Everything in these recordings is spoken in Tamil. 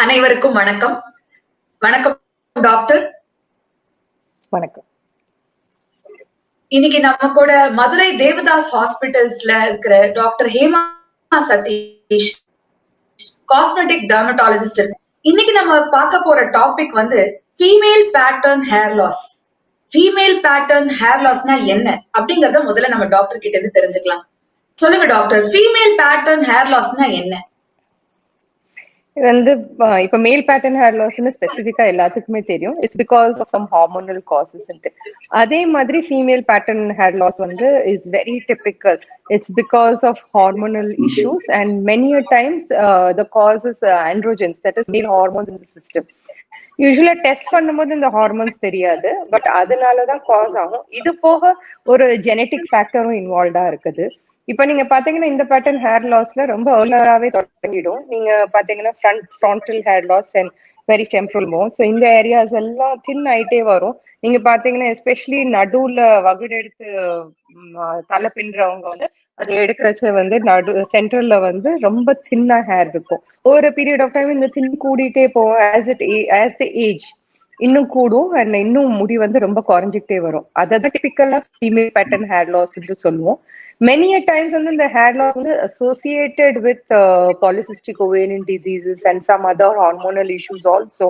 அனைவருக்கும் வணக்கம். வணக்கம் டாக்டர். வணக்கம். இன்னைக்கு நம்ம கூட மதுரை தேவதாஸ் ஹாஸ்பிட்டல்ஸ்ல இருக்கிற doctor Hema Satish, cosmetic dermatologist. இன்னைக்கு நம்ம பார்க்க போற டாபிக் வந்து female pattern hair loss. Female pattern hair லாஸ்னா என்ன அப்படிங்கறத முதல்ல நம்ம டாக்டர் கிட்ட இருந்து தெரிஞ்சுக்கலாம். சொல்லுங்க டாக்டர், ஃபீமேல் பேட்டர்ன் ஹேர் லாஸ்னா என்ன? இது வந்து இப்ப மேல் பேட்டர்ன் ஹேர் லாஸ்னு ஸ்பெசிஃபிக்கா எல்லாத்துக்குமே தெரியும். It's because of some hormonal causes. அதே மாதிரி ஃபீமேல் பேட்டர்ன் ஹேர் லாஸ் வந்து is very typical. It's because of hormonal issues and many times the causes androgens, that is male hormones in the system. யூஸ்வலா டெஸ்ட் பண்ணும்போது இந்த ஹார்மோன்ஸ் தெரியாது, பட் அதனாலதான் காஸ் ஆகும். இது போக ஒரு ஜெனட்டிக் ஃபேக்டரும் இன்வால்வ்டா இருக்குது. இப்ப நீங்க பாத்தீங்கன்னா இந்த பேட்டர்ன் ஹேர் லாஸ்ல ரொம்ப ஏர்லியராவே தொடங்கிடும். நீங்க பாத்தீங்கன்னா frontal hair loss and very temporal bone. So இந்த ஏரியாஸ் எல்லாம் தின் ஆயிட்டே வரும். நீங்க பாத்தீங்கன்னா எஸ்பெஷலி நடுவுல வகுடு எடுத்து தலை பின்றவங்க வந்து அது எடுக்கிறச்ச வந்து சென்டர்ல வந்து ரொம்ப தின்னா ஹேர் இருக்கும். ஒரு பீரியட் ஆஃப் டைம் இந்த தின் கூடிட்டே போகும். ஆஸ் த ஏஜ் இன்னும் கூடும் அண்ட் இன்னும் முடி வந்து ரொம்ப குறைஞ்சிக்கிட்டே வரும். அதான் டிபிக்கலா ஃபீமேல் பேட்டர்ன் ஹேர் லாஸ் சொல்லுவோம். Many a times வந்து இந்த hair loss வந்து associated with polycystic ovarian diseases and some other hormonal issues also,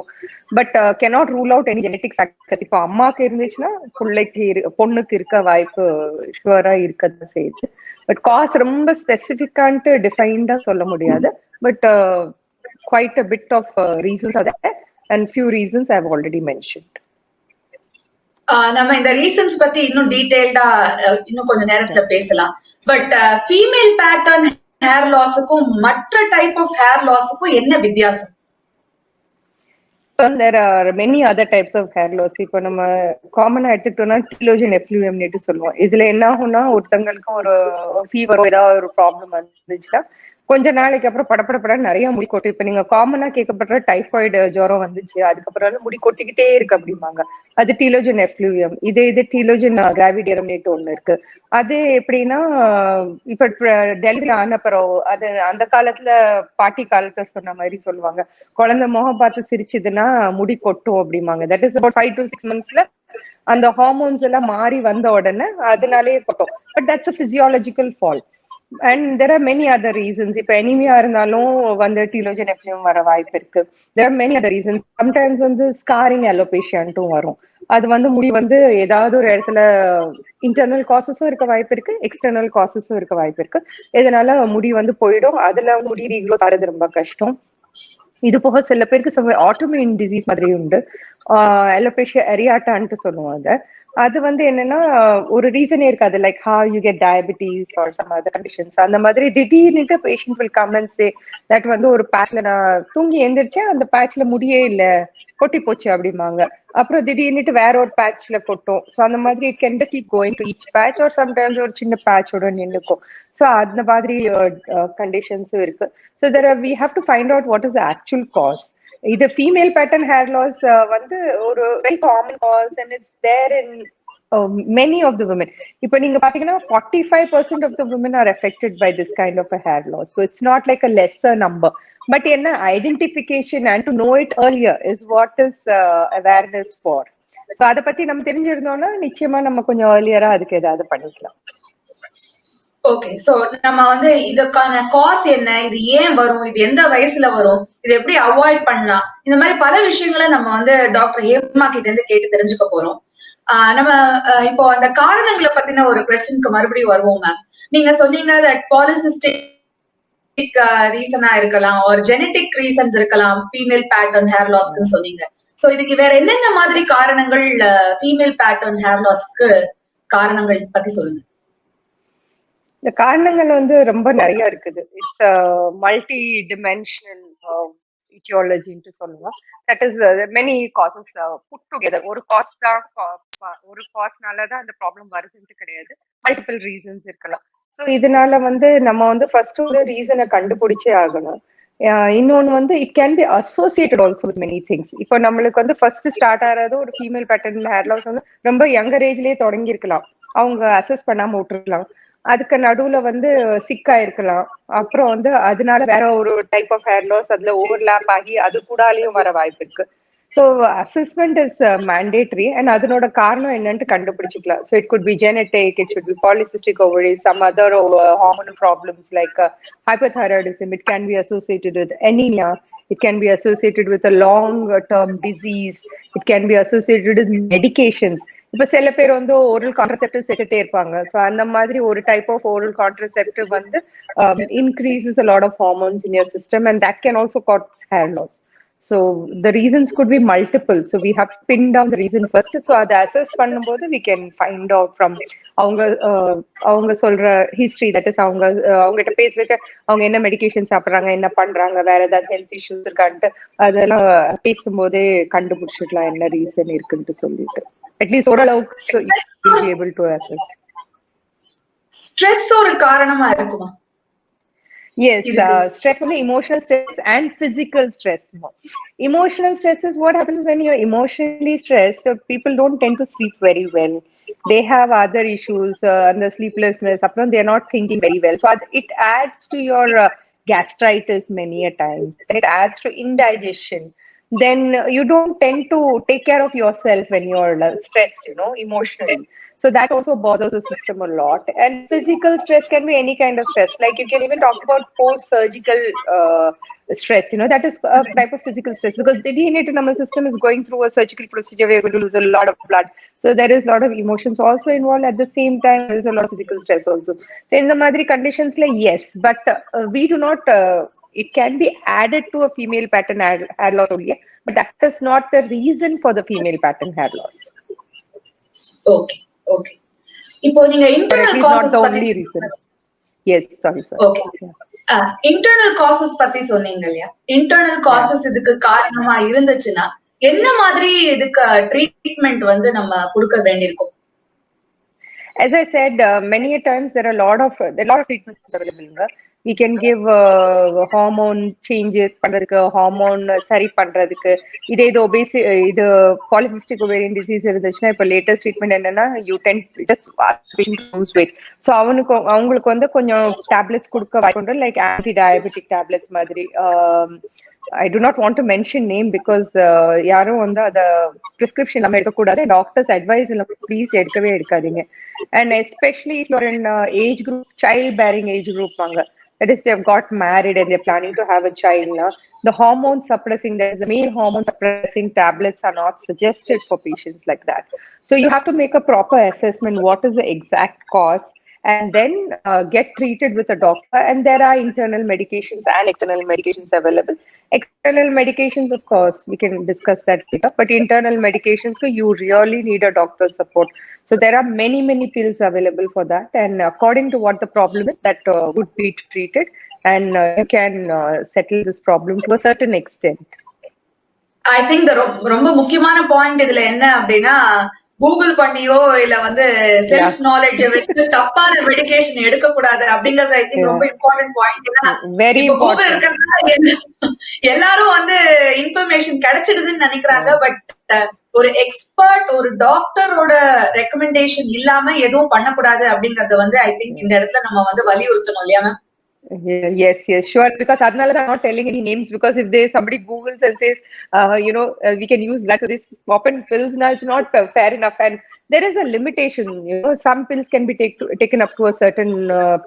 but cannot rule out any genetic factors. இப்போ அம்மாக்கு இருந்துச்சுன்னா பொண்ணுக்கு இருக்க வாய்ப்பு ஷுவரா இருக்கதான் செய்யுது. பட் காஸ் ரொம்ப ஸ்பெசிபிக்கான்ட்டு டிஃபைன்டா சொல்ல முடியாது. But quite a bit of reasons are there and few reasons I have already mentioned. நம்ம இந்த ரீசன்ஸ் பத்தி இன்னும் டீடைல்டா இன்னும் கொஞ்ச நேரத்துல பேசலாம். பட் ஃபீமேல் பேட்டர்ன் ஹேர் லாஸுக்கும் மற்ற டைப் ஆஃப் ஹேர் லாஸுக்கும் என்ன வித்தியாசம்? There are many other types of hair loss. இப்போ நம்ம காமனா எடுத்துக்கிட்டோம்னா டீலோஜன் எஃப்ளூயம்னு சொல்லுவோம். இதுல என்ன ஆகும்னா ஒருத்தங்களுக்கு ஒரு ஃபீவர் ஏதாவது ஒரு ப்ராப்ளம் வந்துச்சுன்னா கொஞ்ச நாளைக்கு அப்புறம் படப்படப்பட நிறைய முடி கொட்டும். இப்ப நீங்க காமனா கேட்கப்படுற டைஃபாய்டு ஜுரம் வந்துச்சு, அதுக்கப்புறம் முடி கொட்டிக்கிட்டே இருக்கு அப்படிம்பாங்க. அது டீலோஜன் எஃப்ளூவியம். இது டீலோஜன் கிராவிடேரம்னேட் ஒண்ணு இருக்கு. அது எப்படின்னா இப்ப டெலிவரி ஆனப்புறம் அது அந்த காலத்துல பாட்டி காலத்துல சொன்ன மாதிரி சொல்லுவாங்க, குழந்தை முகம் பார்த்து சிரிச்சதுன்னா முடி கொட்டும் அப்படிம்பாங்க. தட் இஸ் அபவுட் 5 to 6 monthsல அந்த ஹார்மோன்ஸ் எல்லாம் மாறி வந்த உடனே அதனாலேயே கொட்டும். But that's a physiological fault. And there are many other reasons. இப்ப அனிமியா இருந்தாலும் வந்து டீலோஜன் எஃப்ளூவியம் வர வாய்ப்பு இருக்கு. There are many other reasons. Sometimes வந்து ஸ்காரிங் அலோபேஷியான்ட்டும் வரும். அது வந்து முடி வந்து ஏதாவது ஒரு இடத்துல இன்டர்னல் காசஸும் இருக்க வாய்ப்பு இருக்கு, எக்ஸ்டர்னல் காசஸும் இருக்க வாய்ப்பு இருக்கு. இதனால முடி வந்து போயிடும். அதுல முடி ரீக்ரோத் ஆறது ரொம்ப கஷ்டம். இது போக சில பேருக்கு ஆட்டோமியூன் டிசீஸ் மாதிரி உண்டு. அலோபேஷியா அரியாட்டான்ட்டு சொல்லுவாங்க. அது வந்து என்னன்னா ஒரு ரீசனே இருக்காது, like how you get diabetes or some other conditions. அந்த மாதிரி திடீர்னு patient will come and say that வந்து ஒரு பேட்ச்ல நான் தூங்கி எந்திரிச்சேன், அந்த பேட்ச்ல முடியே இல்ல, கொட்டி போச்சு அப்படிம்பாங்க. அப்புறம் திடீர்னுட்டு வேற ஒரு பேட்ச்ல கொட்டும். ஸோ அந்த மாதிரி it can keep going to each patch or sometimes ஒரு சின்ன பேட்சோட நின்னுக்கும். ஸோ அந்த மாதிரி கண்டிஷன்ஸும் இருக்கு. So we have to find out what is the actual cause. இது ஃபீமேல் பேட்டர்ன் ஹேர் லாஸ் வந்து ஒரு very common cause and it's there in many of the women. இப்போ நீங்க பாத்தீங்கன்னா 45% of the women are affected by this kind of a hair loss. So it's not like a lesser number. But என்ன identification and to know it earlier is what is awareness for. So அதை பத்தி நம்ம தெரிஞ்சிருந்தோம்னா நிச்சயமா நம்ம கொஞ்சம் ஏர்லியரா அதுக்கு ஏதாவது பண்ணிக்கலாம். ஓகே, சோ நம்ம வந்து இதுக்கான காஸ் என்ன, இது ஏன் வரும், இது எந்த வயசுல வரும், இது எப்படி அவாய்ட் பண்ணலாம், இந்த மாதிரி பல விஷயங்களை நம்ம வந்து டாக்டர் ஹேமா கிட்ட இருந்து கேட்டு தெரிஞ்சுக்க போறோம். நம்ம இப்போ அந்த காரணங்களை பத்தின ஒரு கொஸ்டினுக்கு மறுபடியும் வருவோம் மேம். நீங்க சொன்னீங்க தட் பாலிசிஸ்டிக் ரீசனா இருக்கலாம், ஒரு ஜெனட்டிக் ரீசன்ஸ் இருக்கலாம் ஃபீமேல் பேட்டர்ன் ஹேர் லாஸ்க்கு சொன்னீங்க. சோ இதுக்கு வேற என்னென்ன மாதிரி காரணங்கள் ஃபீமேல் பேட்டர்ன் ஹேர் லாஸ்க்கு காரணங்கள் பத்தி சொல்லுங்க. இந்த காரணங்கள் வந்து ரொம்ப நிறைய இருக்குது. இட்ஸ் மல்டி டிமென்ஷனல் etiology சொல்லுவோம். That is many causes put together. ஒரு காஸ் தான், ஒரு காஸ்னாலதான் அந்த ப்ராப்ளம் வருதுன்ட்டு கிடையாது, மல்டிபிள் ரீசன்ஸ் இருக்கலாம். ஸோ இதனால வந்து நம்ம வந்து ஃபர்ஸ்ட் ஒரு ரீசனை கண்டுபிடிச்சே ஆகணும். இன்னொன்னு வந்து it can be associated also with many things. இப்போ நம்மளுக்கு வந்து ஃபர்ஸ்ட் ஸ்டார்ட் ஆகிறது ஒரு ஃபீமேல் பேட்டர்ன் ஹேர் லாஸ் வந்து ரொம்ப யங்கர் ஏஜ்லயே தொடங்கி இருக்கலாம், அவங்க அசஸ் பண்ணாம விட்டுருக்கலாம். அதுக்கு நடுவுல வந்து சிக்கா இருக்கலாம். அப்புறம் வந்து அதனால வேற ஒரு டைப் ஆஃப் ஹேர் லாஸ் அதுல ஓவர்லாப் ஆகி அது கூடாலையும் வர வாய்ப்பு இருக்கு. So assessment is mandatory and அதனோட காரணம் என்னன்ட்டு கண்டுபிடிச்சிக்கலாம். So it could be genetic, it should be polycystic ovaries, some other hormonal problems like hypothyroidism. It can be associated with anemia. It can be associated with a long-term disease. It can be associated with medications. இப்ப சில பேர் வந்து ஓரல் கான்ட்ரசெப்டிவ்ஸ் எடுத்துட்டே இருப்பாங்க. ஸோ அந்த மாதிரி ஒரு டைப் ஆஃப் ஓரல் கான்ட்ரசெப்டிவ் வந்து increases a lot of hormones in your system and that can also cause hair loss. So the reasons could be multiple. So we have to pin down the reason first. So அதை assess பண்ணும்போது we can find out from அவங்க அவங்க சொல்ற ஹிஸ்டரி, தட் இஸ் அவங்க அவங்ககிட்ட பேசுறதுக்கு அவங்க என்ன மெடிகேஷன் சாப்பிடுறாங்க, என்ன பண்றாங்க, வேற ஏதாவது ஹெல்த் இஷ்யூஸ் இருக்கான்ட்டு அதெல்லாம் பேசும்போதே கண்டுபிடிச்சிடலாம் என்ன ரீசன் இருக்குன்ட்டு சொல்லிட்டு. அட்லீஸ்ட் ஓரளவுக்கு you'll be able to assess. Stress ஒரு காரணமா இருக்குமா? Yes, stress, only emotional stress and physical stress more. Emotional stress is what happens when you're emotionally stressed. People don't tend to sleep very well. They have other issues and the sleeplessness. They're not thinking very well. So it adds to your gastritis many a times. It adds to indigestion. Then you don't tend to take care of yourself when you're stressed, emotionally. So that also bothers the system a lot. And physical stress can be any kind of stress. Like you can even talk about post-surgical stress. That is a type of physical stress because the DNA nervous system is going through a surgical procedure. We're going to lose a lot of blood. So there is a lot of emotions also involved. At the same time, there is a lot of physical stress also. So in the Madri conditions, like yes, but we do not. It can be added to a female pattern hair loss only, but that is not the reason for the female pattern hair loss. Okay. Okay, இப்போ நீங்க இன்டர்னல் காசஸ் பத்தி ஓகே, இன்டர்னல் காசஸ் பத்தி சொன்னீங்க இல்லையா? இன்டர்னல் காசஸ் இதுக்கு காரணமா இருந்துச்சுன்னா என்ன மாதிரி இதுக்கு ட்ரீட்மெண்ட் வந்து நம்ம கொடுக்க வேண்டியிருக்கும்? As I said, many a times there are a lot of treatments available. We can give hormone changes பண்றதுக்கு, hormone சரி பண்றதுக்கு. இதே இது இது polycystic ovarian disease இருந்துச்சுன்னா இப்ப latest treatment என்னன்னா you tend just lose weight. So அவங்களுக்கு வந்து கொஞ்சம் tablets கொடுக்க வாய்ப்பு like anti diabetic tablets மாதிரி. I do not want to mention name because யாரும் வந்து அத prescription நம்ம எடுக்க கூடாது. Doctors advice இல்ல please எடுக்கவே எடுக்காதீங்க. And especially if you're in age group, childbearing age group வாங்க. That is, they've got married and they're planning to have a child now. The hormone suppressing, the male hormone suppressing tablets are not suggested for patients like that. So you have to make a proper assessment. What is the exact cause? And then get treated with a doctor. And there are internal medications and external medications available. External medications, of course, we can discuss that later. But internal medications, so you really need a doctor's support. So there are many pills available for that. And according to what the problem is, that would be treated. And you can settle this problem to a certain extent. I think ரொம்ப முக்கியமான பாயிண்ட் இதுல என்ன அப்படின்னா, கூகுள் பண்ணியோ இல்ல வந்து செல்ஃப் நாலேஜ் வச்சு தப்பான மெடிகேஷன் எடுக்க கூடாது அப்படிங்கறது ஐ திங்க் ரொம்ப இம்பார்ட்டன்ட் பாயிண்ட். ஏன்னா கூகுள் இருக்கிறதுனால எல்லாரும் வந்து இன்ஃபர்மேஷன் கிடைச்சிடுதுன்னு நினைக்கிறாங்க. பட் ஒரு எக்ஸ்பர்ட், ஒரு டாக்டரோட ரெக்கமெண்டேஷன் இல்லாம எதுவும் பண்ணக்கூடாது அப்படிங்கறத வந்து ஐ திங்க் இந்த இடத்துல நம்ம வந்து வலியுறுத்தணும் இல்லையா ma'am? Yes, sure. Because I'm not telling any names because if somebody Googles and says, we can use that. So this pop-in pills now, it's not fair enough. And there is a limitation. Some pills can be taken up to a certain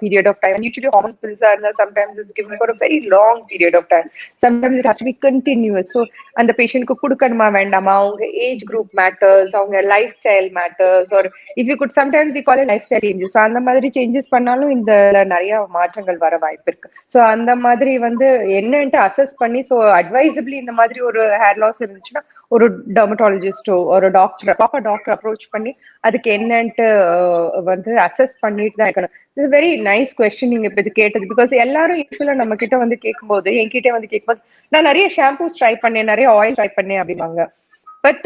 period of time. And usually hormone pills are sometimes it's given for a very long period of time. Sometimes it has to be continuous. So, and the patient ku kudukanuma vendama, age group matters, lifestyle matters, or if you could sometimes we call it lifestyle changes. So, அந்த மாதிரி changes பண்ணாலும் இந்த நிறைய மாற்றங்கள் வர வாய்ப்பு இருக்கு. ஸோ அந்த மாதிரி வந்து என்னன்ட்டு அசஸ் பண்ணி, ஸோ அட்வைசபிளி இந்த மாதிரி ஒரு ஹேர் லாஸ் இருந்துச்சுன்னா ஒரு டெர்மட்டாலஜிஸ்டோ ஒரு ப்ராப்பர் டாக்டர் அப்ரோச் பண்ணி அதுக்கு என்னன்ட்டு வந்து அசஸ் பண்ணிட்டு தான் இருக்கணும். இட்ஸ் வெரி நைஸ் கொஸ்டின் நீங்க இப்ப இது கேட்டது. பிகாஸ் எல்லாரும் யூஸ்வலா நம்ம கிட்ட வந்து கேட்கும்போது, என்கிட்ட வந்து கேட்கும்போது நான் நிறைய ஷாம்பூஸ் ட்ரை பண்ணேன், நிறைய ஆயில் ட்ரை பண்ணேன் அப்படிம்பாங்க. But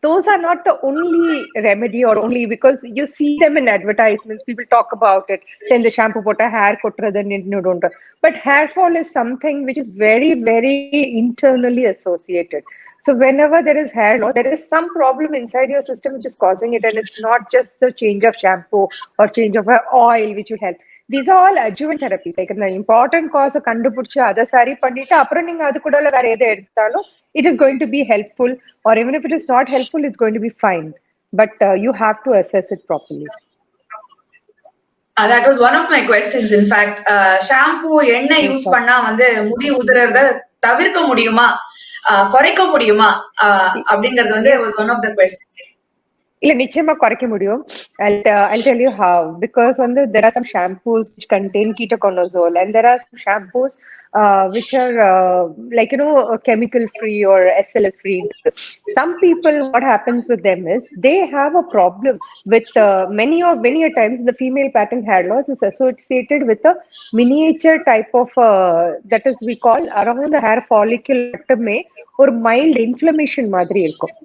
those are not the only remedy or only because you see them in advertisements. People talk about it. Then the shampoo pota hair kottradhu don't. But hair fall is something which is very, very internally associated. So whenever there is hair loss, there is some problem inside your system which is causing it, and it's not just the change of shampoo or change of oil which will help. These are all adjuvant therapies. Like the important cause கண்டுபிடிச்சு அதை சரி பண்ணிட்டு அப்புறம் நீங்க அது கூட வேற எதை எடுத்தாலும் it is going to be helpful, or even if it is not helpful, it's going to be fine. But you have to assess it properly. That was one of my questions. In fact, shampoo எண்ணெய் யூஸ் பண்ணா வந்து முடி உதிரறத தவிர்க்க முடியுமா, குறைக்க முடியுமா அப்படிங்கிறது வந்து was one of the questions. இல்ல நிச்சயமா குறைக்க முடியும். I'll tell you how. Because வந்து there are some shampoos which contain ketoconazole, and there are some shampoos which are like chemical free or SLS free. Some people, what happens with them is they have a problem with many a times the female pattern hair loss is associated with a miniature type of that is we call around the hair follicle மட்டுமே ஒரு mild inflammation மாதிரி இருக்கும்.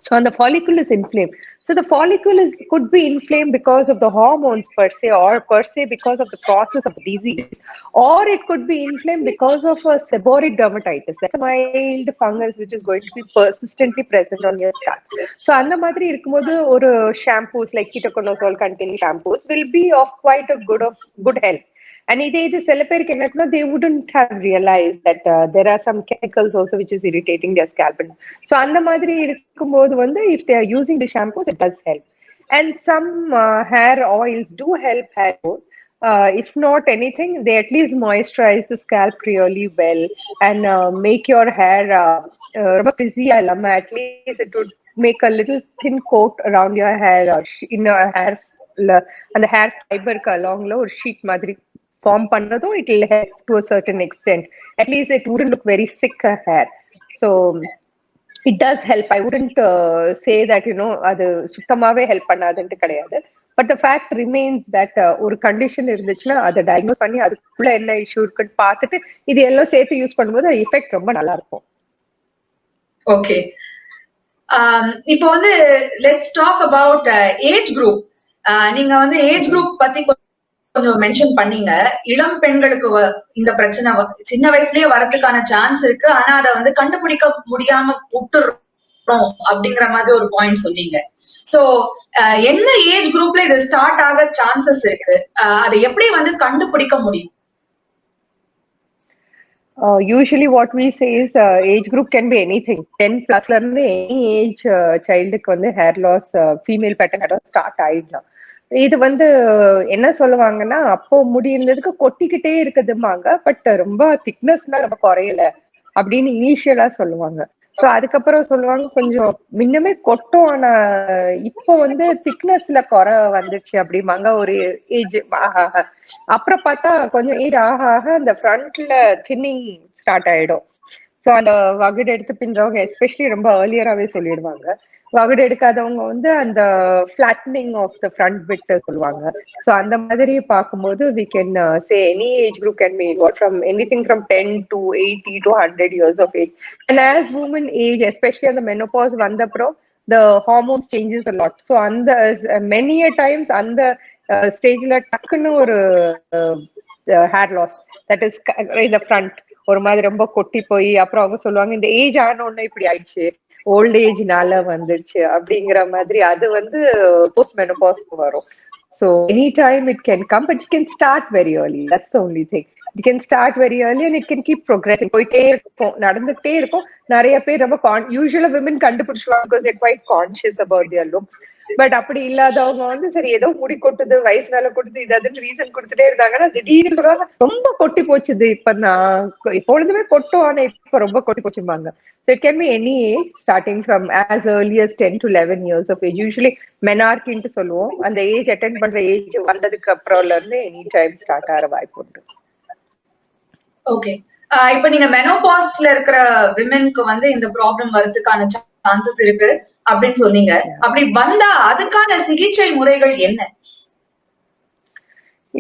So and the follicle is inflamed. So the follicle could be inflamed because of the hormones per se, or per se because of the process of the disease, or it could be inflamed because of a seborrheic dermatitis. That's a mild fungus which is going to be persistently present on your scalp. So அந்த மாதிரி இருக்கும்போது ஒரு shampoos like ketoconazole containing shampoos will be of quite a good help. And இது சில பேருக்கு என்னன்னா they wouldn't have realized that there are some chemicals also which is irritating their scalp. So அந்த மாதிரி இருக்கும்போது வந்து if they are using the shampoos, it does help. And some hair oils do help hair growth. If not anything, they at least moisturize the scalp really well and make your hair ரொம்ப frizzy இல்லாம at least it would make a little thin coat around your hair in your hair அந்த hair fiber alongல ஒரு sheet மாதிரி form பண்ணதும் it will help to a certain extent. At least it wouldn't look very sick hair. So it does help. I wouldn't say that அது சுத்தமாவே ஹெல்ப் பண்ணாதுன்னு கிடையாது. But the fact remains that ஒரு கண்டிஷன் இருந்துச்சுன்னா அதை டயக்னோஸ் பண்ணி அதுக்குள்ள என்ன இஷ்யூ இருக்குன்னு பார்த்துட்டு இது எல்லாம் சேர்த்து யூஸ் பண்ணும்போது எஃபெக்ட் ரொம்ப நல்லா இருக்கும். ஓகே, இப்போ வந்து let's talk about age group. நீங்க வந்து ஏஜ் குரூப் பத்தி கொஞ்சம் மென்ஷன் பண்ணீங்க. இளம் பெண்களுக்கு இந்த பிரச்சனை சின்ன வயசுலயே வரதுக்கான சான்ஸ் இருக்கு, ஆனா அதை வந்து கண்டுபிடிக்க முடியாம விட்டுறோம் அப்படிங்கிற மாதிரி ஒரு பாயிண்ட் சொன்னீங்க. சோ என்ன ஏஜ் குரூப்ல இது ஸ்டார்ட் ஆக சான்சஸ் இருக்கு, அதை எப்படி வந்து கண்டுபிடிக்க முடியும்? Usually what we say is age group can be anything. 10 plus இருந்து any age childக்கு வந்து hair loss, female pattern hair loss start ஆயிடலாம். இது வந்து என்ன சொல்லுவாங்கன்னா அப்போ முடி இருந்ததுக்கு கொட்டிக்கிட்டே இருக்குதுமாங்க, பட் ரொம்ப திக்னஸ்லாம் ரொம்ப குறையல அப்படின்னு இனிஷியலா சொல்லுவாங்க. ஸோ அதுக்கப்புறம் சொல்லுவாங்க கொஞ்சம் முன்னமே கொட்டும், ஆனா இப்போ வந்து திக்னஸ்ல குறை வந்துச்சு அப்படிம்பாங்க ஒரு ஏஜ் ஆக. அப்புறம் பார்த்தா கொஞ்சம் ஏஜ் ஆக ஆக அந்த ஃப்ரண்ட்ல தின்னிங் ஸ்டார்ட் ஆயிடும். ஸோ அந்த வகுடு எடுத்து பின்றவங்க எஸ்பெஷலி ரொம்ப ஏர்லியராகவே சொல்லிடுவாங்க. வகுடு எடுக்காதவங்க வந்து அந்த flattening of the front bit சொல்லுவாங்க. ஸோ அந்த மாதிரி பார்க்கும்போது we can say any age group can be involved from anything from 10 to 80 to 100 years of age. And as women age, especially on the menopause வந்தப்புறம் the hormones changes a lot. So அந்த many a times அந்த ஸ்டேஜ்ல டக்குன்னு ஒரு hair loss that is in the front ஒரு மாதிரி ரொம்ப கொட்டி போய் அப்புறம் அவங்க சொல்லுவாங்க இந்த ஏஜ் ஆன உடனே இப்படி ஆயிடுச்சு, ஓல்ட் ஏஜ்னால வந்துருச்சு அப்படிங்கிற மாதிரி. அது வந்து போஸ்ட் மெனோபாஸ்க்கு வரும். So anytime it can come, but it can start very early. That's the only thing. It can start very early and it can keep progressing. போயிட்டே இருக்கும், நடந்துட்டே இருக்கும். நிறைய பேர் ரொம்ப யூஸ்வலா விமன் கண்டுபிடிச்சுவாங்க because they're quite conscious about their looks. But அப்படி இல்லாதவங்க வந்து சரி ஏதோ முடி கொட்டுது, வயசு வேலை கொட்டுது, இது ரீசன் கொடுத்துட்டே இருந்தாங்கன்னா திடீர்னு சொல்லுவாங்க ரொம்ப கொட்டி போச்சுது, இப்ப நான் எப்பொழுதுமே கொட்டும் ஆனா இப்ப ரொம்ப கொட்டி போச்சுப்பாங்க. So it can be any age starting from as early as 10 to 11 years of age. Usually menarche சொல்லுவோம். அந்த ஏஜ் அட்டெண்ட் பண்ற ஏஜ் வந்ததுக்கு அப்புறம்ல இருந்து எனி டைம் ஸ்டார்ட் ஆகிற வாய்ப்பு உண்டு. ஓகே, இப்ப நீங்க மெனோபாஸ்ல இருக்கிற விமென்க்கு வந்து இந்த ப்ராப்ளம் வரதுக்கான சான்சஸ் இருக்கு அப்படின்னு சொன்னீங்க. அப்படி வந்தா அதுக்கான சிகிச்சை முறைகள் என்ன?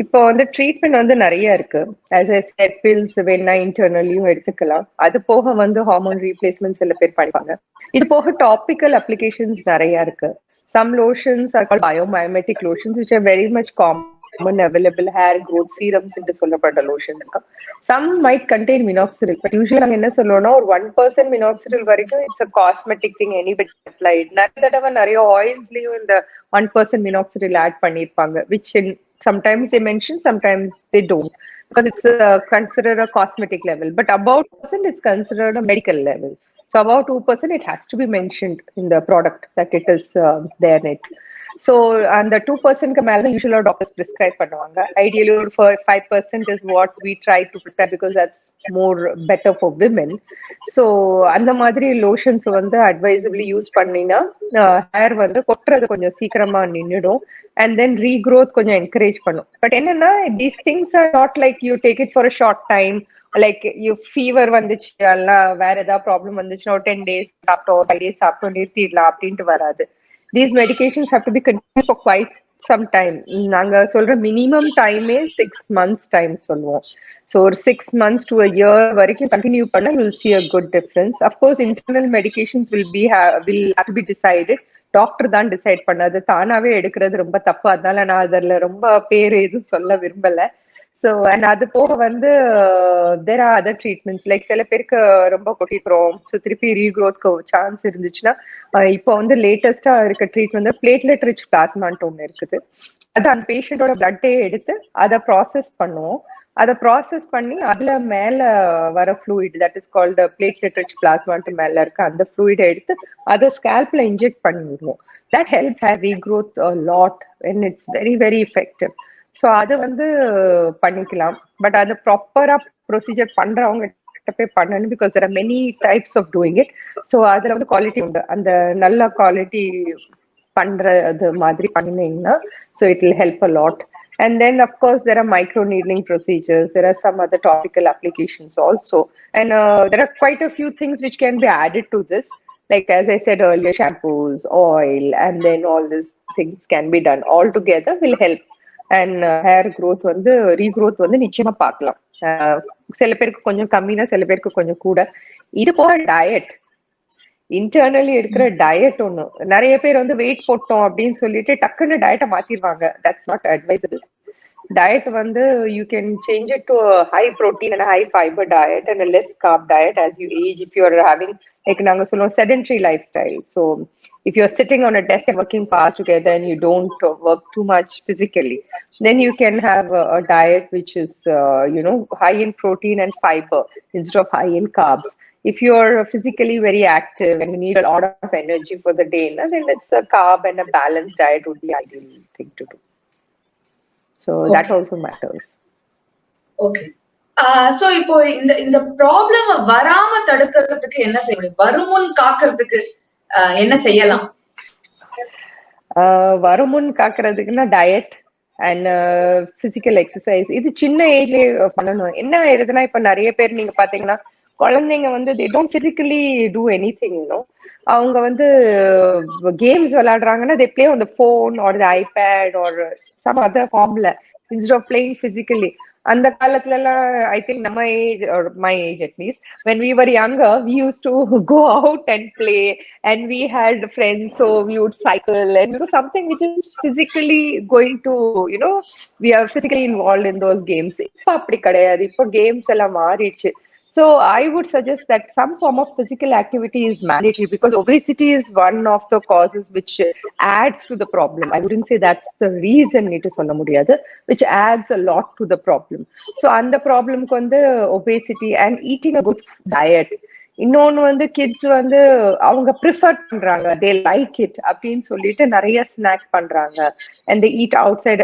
இப்போ வந்து ட்ரீட்மெண்ட் வந்து நிறைய இருக்கு. ஆஸ் ஐ செட் பில்ஸ் வேணா இன்டர்னலியும் எடுத்துக்கலாம். அது போக வந்து ஹார்மோன் ரீப்ளேஸ்மெண்ட் சில பேர் பண்ணிப்பாங்க. இது போக டாபிக்கல் அப்ளிகேஷன்ஸ் நிறைய இருக்கு. Some lotions are called biomimetic lotions, which are very much common available hair growth serums என்று சொல்லப்பட்ட lotion இருக்கு. Some might contain minoxidil, but usually நாங்க என்ன சொல்லுவோம்னா ஒரு 1% minoxidil வரைக்கும் it's a cosmetic thing anybody applied. நிறைய தடவை நிறைய ஆயில்ஸ்லயும் இந்த 1% minoxidil add பண்ணிருப்பாங்க, which in sometimes they mention, sometimes they don't, because it's considered a cosmetic level. But about 2% it's considered a medical level. So about 2% it has to be mentioned in the product that it is there in it. So and the 2% மேல usually doctors prescribe பண்ணுவாங்க. Ideally ஒரு 5% is what we try to prescribe because that's more better for women. So அந்த மாதிரி லோஷன்ஸ் வந்து அட்வைசபிளி யூஸ் பண்ணினா ஹேர் வந்து கொட்டுறது கொஞ்சம் சீக்கிரமா நின்னுடும் and then regrowth கொஞ்சம் encourage பண்ணும். பட் என்னன்னா these things are not like you take it for a short time, like you fever வந்துச்சு எல்லாம் வேற ஏதாவது ப்ராப்ளம் வந்துச்சுன்னா ஒரு 10 days சாப்பிட்டோம் 5 days சாப்பிட்டோம் நிறுத்திடலாம் அப்படின்ட்டு வராது. These medications have to be continue for quite some time. நாங்க சொல்ற மினிமம் டைமே 6 months டைம் சொல்லுவோம். ஸோ ஒரு 6 months to a year வரைக்கும் கண்டினியூ பண்ண will see a good difference. Of course internal medications will have to be decided. Doctor தான் டிசைட் பண்ணது, தானாவே எடுக்கிறது ரொம்ப தப்பு. அதனால நான் அதுல ரொம்ப பேர் எதுவும் சொல்ல விரும்பல. ஸோ அண்ட் அது போக வந்து there are other treatments like சில பேருக்கு ரொம்ப கொட்டிக்கிறோம், ஸோ திருப்பி ரீக்ரோத்க்கு சான்ஸ் இருந்துச்சுன்னா இப்போ வந்து லேட்டஸ்டா இருக்க ட்ரீட்மெண்ட் பிளேட்லெட் ரிச் பிளாஸ்மான்ட்டு ஒன்று இருக்குது. அது அந்த பேஷண்டோட பிளட்டே எடுத்து அதை ப்ராசஸ் பண்ணுவோம். அதை ப்ராசஸ் பண்ணி அதுல மேல வர fluid that is called platelet rich பிளாஸ்மான்ட்டு மேல இருக்க அந்த ஃப்ளூயிடை எடுத்து அதை ஸ்கேல்ப்ல இன்ஜெக்ட் பண்ணிடுவோம். That helps hair regrowth lot and it's very very effective. So அது வந்து பண்ணிக்கலாம். பட் அது ப்ராப்பரா ப்ரொசீஜர் பண்றவங்க போய் பண்ணணும், because there are many types of doing it. So அதுல வந்து குவாலிட்டி உண்டு. அந்த நல்ல குவாலிட்டி பண்றது மாதிரி பண்ணினீங்கன்னா so it will help a lot. And then, of course, there are micro needling procedures. There are some other topical applications also. And there are quite a few things which can be added to this. Like, as I said earlier, shampoos, oil, and then all these things can be done. All together will help. And hair growth வந்து ரீக்ரோத் வந்து நிச்சயமா பார்க்கலாம். சில பேருக்கு கொஞ்சம் கம்மினா சில பேருக்கு கொஞ்சம் கூட. இது போக டயட், இன்டர்னலி எடுக்கிற டயட் ஒண்ணு. நிறைய பேர் வந்து வெயிட் போட்டோம் அப்படின்னு சொல்லிட்டு டக்குன்னு டயட்டை மாத்திடுவாங்க. That's not advisable. diet வந்து you can change it to a high protein and a high fiber diet and a less carb diet as you age. If you are having like நாங்க சொல்லுவோம் sedentary lifestyle, so if you're sitting on a desk and working fast together and you don't work too much physically, then you can have a diet which is high in protein and fiber instead of high in carbs. If you're physically very active and you need a lot of energy for the day, then it's a carb and a balanced diet would be the ideal thing to do. So that also matters. Okay. So இப்போ இந்த ப்ராப்ளம் வராம தடுக்கிறதுக்கு என்ன செய்ய முடியும்? வருமுன் காக்கிறதுக்கு என்ன செய்யலாம்? வருமுன் காக்கிறதுக்குன்னா டயட் அண்ட் பிசிக்கல் எக்ஸசைஸ். இது சின்ன ஏஜ்லயே பண்ணணும். என்ன ஆயிருதுன்னா இப்ப நிறைய பேர் நீங்க பாத்தீங்கன்னா குழந்தைங்க வந்து they don't physically do anything, அவங்க வந்து games விளையாடுறாங்கன்னா they play on the phone or the iPad or some other formula instead of playing physically. அந்த காலத்துல எல்லாம் ஐ திங்க் நம்ம age or my age at least, when we were younger we used to go out and play and we had friends, so we would cycle and something which is physically going to we are physically involved in those games. இப்ப அப்படி கிடையாது. இப்ப கேம்ஸ் எல்லாம் மாறிடுச்சு. So I would suggest that some form of physical activity is mandatory, because obesity is one of the causes which adds to the problem. I wouldn't say that's the reason it is solla mudiyadhu, which adds a lot to the problem. So and the problem வந்து obesity and eating a good diet. இன்னொன்னு வந்து கிட்ஸ் வந்து அவங்க ப்ரிஃபர் பண்றாங்க, தே லைக் இட் அப்படின்னு சொல்லிட்டு நிறைய ஸ்நாக் பண்றாங்க and they eat outside.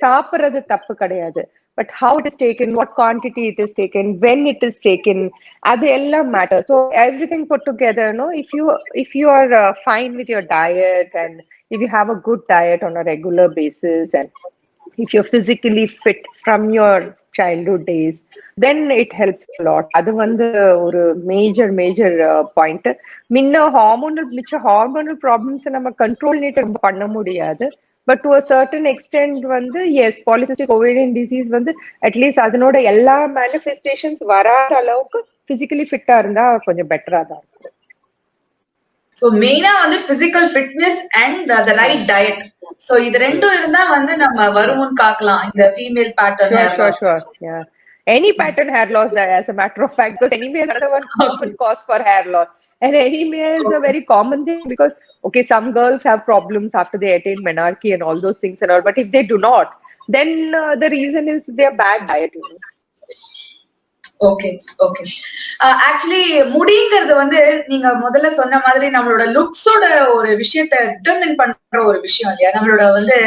சாப்பிடுறது தப்பு கிடையாது, but how it is taken, what quantity it is taken, when it is taken, அது எல்லாம் matter. So everything put together, if you are fine with your diet and if you have a good diet on a regular basis and if you're physically fit from your childhood days, then it helps a lot. அது வந்து ஒரு மேஜர் பாயிண்ட். முன்ன ஹார்மோனல் ப்ராப்ளம்ஸ் நம்ம கண்ட்ரோல் பண்ண முடியாது, but to a certain extent வந்து எஸ் பாலிசிஸ்டிக் ஓவேரியன் டிசீஸ் வந்து அட்லீஸ்ட் அதனோட எல்லா மேனிஃபெஸ்டேஷன்ஸ் வராத அளவுக்கு பிசிக்கலி ஃபிட்டா இருந்தா கொஞ்சம் பெட்டரா தான் இருக்கும். சோ மெயினா வந்து physical fitness and the right diet. So இது ரெண்டும் இருந்தா வந்து நம்ம வருமுன் காக்கலாம் இந்த female pattern Sure, hair sure, loss. sure. Yeah. Any pattern hair loss, that, as a matter of fact, because anemia is another one common cause for hair loss. And anemia is a very common thing because, okay, some girls have problems after they attain menarche and all those things and all. But if they do not, then the reason is their bad diet. You know. Okay okay. Actually முடிங்கிறது வந்து நீங்க முதல்ல சொன்ன மாதிரி நம்மளோட லுக்ஸோட ஒரு விஷயத்த டிட்டர்மின் பண்ற ஒரு விஷயம் இல்லையா? நம்மளோட வந்து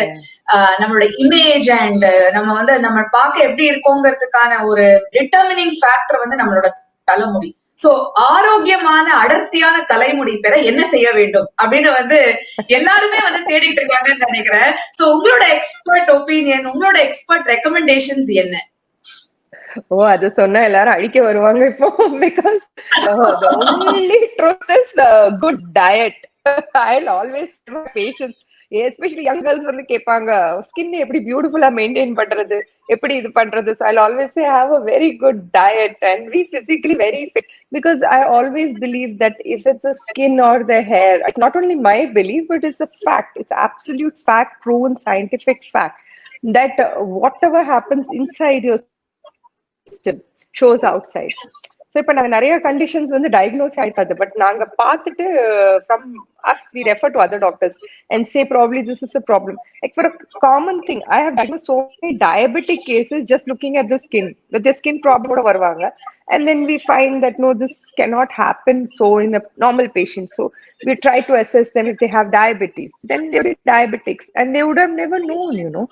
நம்மளோட இமேஜ் அண்ட் நம்ம வந்து நம்ம பார்க்க எப்படி இருக்கோங்கிறதுக்கான ஒரு டிட்டர்மினிங் ஃபேக்டர் வந்து நம்மளோட தலைமுடி. சோ ஆரோக்கியமான அடர்த்தியான தலைமுடி பெற என்ன செய்ய வேண்டும் அப்படின்னு வந்து எல்லாருமே வந்து தேடிட்டு இருக்காங்கன்னு நினைக்கிறேன். சோ உங்களோட எக்ஸ்பர்ட் ஒப்பீனியன், உங்களோட எக்ஸ்பர்ட் ரெக்கமெண்டேஷன்ஸ் என்ன? ஓ, அது சொன்னா எல்லாரும் அழிக்க வருவாங்க இப்போ. Because the only truth is good diet. I'll always tell my patients, especially young girls வந்து கேட்பாங்க ஸ்கின் எப்படி பியூட்டிஃபுல்லா மெயின்டைன் பண்றது, எப்படி இது பண்றது. So I'll always say have a very good diet and be physically very fit, because I always believe that if it's the skin or the hair, it's not only my belief but it's a fact, it's absolute fact, proven scientific fact, that whatever happens inside your system shows outside. So இப்ப நாங்க நிறைய கண்டிஷன்ஸ் வந்து டயக்னோஸ் ஆயிட்டாது, பட் நாங்க பார்த்துட்டு from us we refer to other doctors and say probably this is a problem. Like for a common thing I have diagnose so many diabetic cases just looking at the skin, with the skin ப்ராப்ளமோட வருவாங்க. And then we find that no, this cannot happen so in a normal patient. So we try to assess them if they have diabetes. Then they would be diabetics and they would have never known, you know.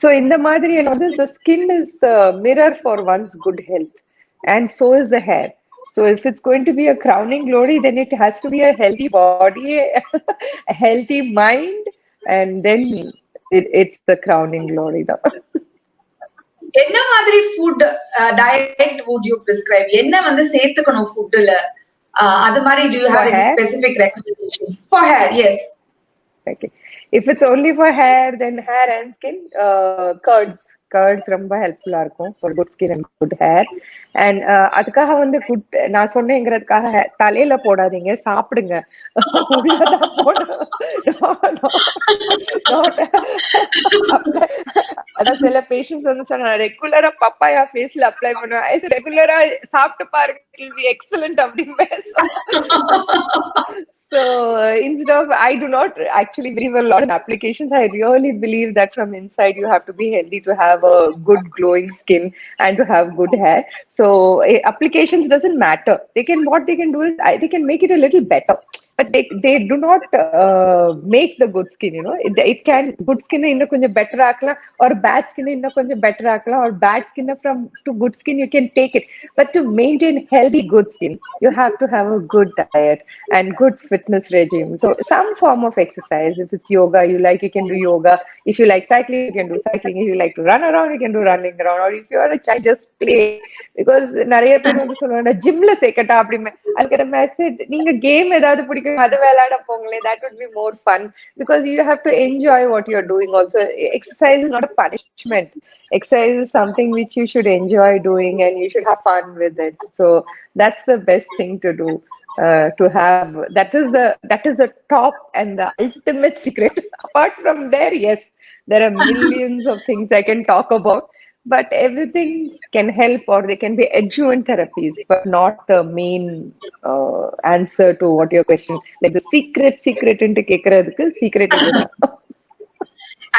So in the madri, you know, the skin is the mirror for one's good health, and so is the hair. So if it's going to be a crowning glory, then it has to be a healthy body, a healthy mind, and then it's the crowning glory. Though. என்ன மாதிரி food diet would you prescribe? என்ன வந்து சேர்த்துக்கணும் ஃபுட்ல? அது மாதிரி do you have any specific recommendations for hair? Yes. Okay. If it's only for hair, then hair and skin, curds ரொம்ப ஹெல்ப்ஃபுல்லா இருக்கும் for good skin and good hair. And அதுக்காக வந்து குட் நான் சொன்னேங்கிறதுக்காக தலையில போடாதீங்க, சாப்பிடுங்க. உள்ளதான் போடணும். அதான் சில பேஷண்ட்ஸ் வந்து சொன்னாங்க ரெகுலரா பப்பாயா ஃபேஸ்ல அப்ளை பண்ணுவேன். ரெகுலரா சாப்பிட்டு பாருங்க, it will be excellent அப்படின்னு. So instead of, I do not actually believe a lot in applications. I really believe that from inside you have to be healthy to have a good glowing skin and to have good hair. So applications doesn't matter. What they can do is they can make it a little better. But they do not make the good skin, you know. It can, good skin inna konjam better aakalam, or bad skin inna konjam better aakalam, or bad skin from to good skin you can take it. But to maintain healthy good skin, you have to have a good diet and good fitness regime. So some form of exercise. If it's yoga you like, you can do yoga. If you like cycling, you can do cycling. If you like to run around, you can do running around. Or if you are a child, just play. Because நிறைய பேர் வந்து சொல்லுவாங்க ஜிம்ல சேர்க்கட்டா அப்படின்னு. அதுக்கு நம்ம நீங்க கேம் ஏதாவது பிடிக்கும் அது விளையாட போங்களே, that would be more fun, because you have to enjoy what you're doing also. Exercise is not a punishment. Exercise is something which you should enjoy doing and you should have fun with it. So that's the best thing to do. To have that is the top and the ultimate secret. Apart from there, yes, there are millions of things I can talk about, but everything can help, or they can be adjuvant therapies, but not the main answer to what your question. Like the secret into கேக்குறதுக்கு secret இதுதான்.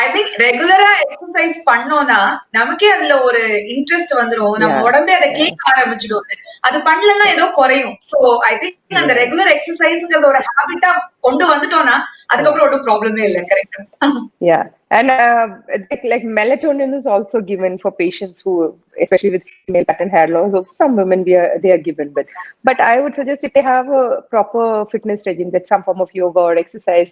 ஐ திங்க் ரெகுலரா எக்ஸசைஸ் பண்ணோம்னா நமக்கே அதுல ஒரு இன்ட்ரெஸ்ட் வந்துரும், நம்ம உடம்பே அதை கேட்க ஆரம்பிச்சிடும். அது பண்ணலன்னா ஏதோ குறையும். சோ ஐ திங்க் அந்த ரெகுலர் எக்ஸசைஸ்ங்கிறது ஒரு ஹாபிட்டா கொண்டு வந்துட்டோம்னா அதுக்கப்புறம் ஒன்றும் ப்ராப்ளமே இல்லை. Correct. Yeah. And like melatonin is also given for patients who, especially with female pattern hair loss, or some women they are given with. But I would suggest if they have a proper fitness regime, that some form of yoga or exercise,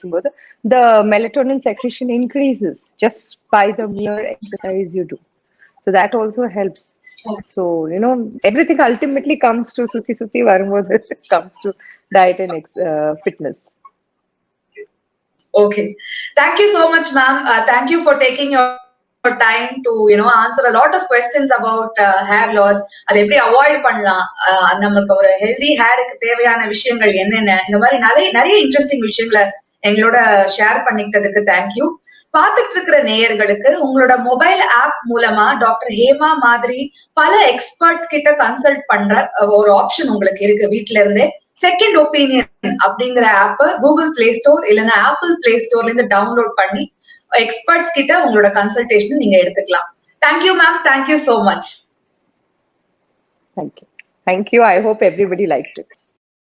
the melatonin secretion increases just by the mere exercise you do. So that also helps. So, you know, everything ultimately comes to suti varumbodhu comes to diet and fitness. Okay. Thank you so much, ma'am. Thank you for taking your time to answer a lot of questions about hair loss. அதை எப்படி அவாய்ட் பண்ணலாம், நமக்கு ஒரு ஹெல்தி ஹேருக்கு தேவையான விஷயங்கள் என்னென்ன, இந்த மாதிரி நிறைய நிறைய இன்ட்ரெஸ்டிங் விஷயங்களை எங்களோட ஷேர் பண்ணிக்கிட்டதுக்கு தேங்க்யூ. பார்த்துட்டு இருக்கிற நேயர்களுக்கு உங்களோட மொபைல் ஆப் மூலமா டாக்டர் ஹேமா மாதிரி பல எக்ஸ்பர்ட்ஸ் கிட்ட கன்சல்ட் பண்ற ஒரு ஆப்ஷன் உங்களுக்கு இருக்கு வீட்ல இருந்தே. செகண்ட் ஒப்பீனியன் அப்படிங்கிற ஆப் கூகுள் பிளே ஸ்டோர் இல்லைன்னா ஆப்பிள் பிளே ஸ்டோர்ல இருந்து டவுன்லோட் பண்ணி எக்ஸ்பர்ட்ஸ் கிட்ட உங்களோட கன்சல்டேஷன் நீங்க எடுத்துக்கலாம். Thank you ma'am, thank you so much. Thank you. I hope everybody liked it.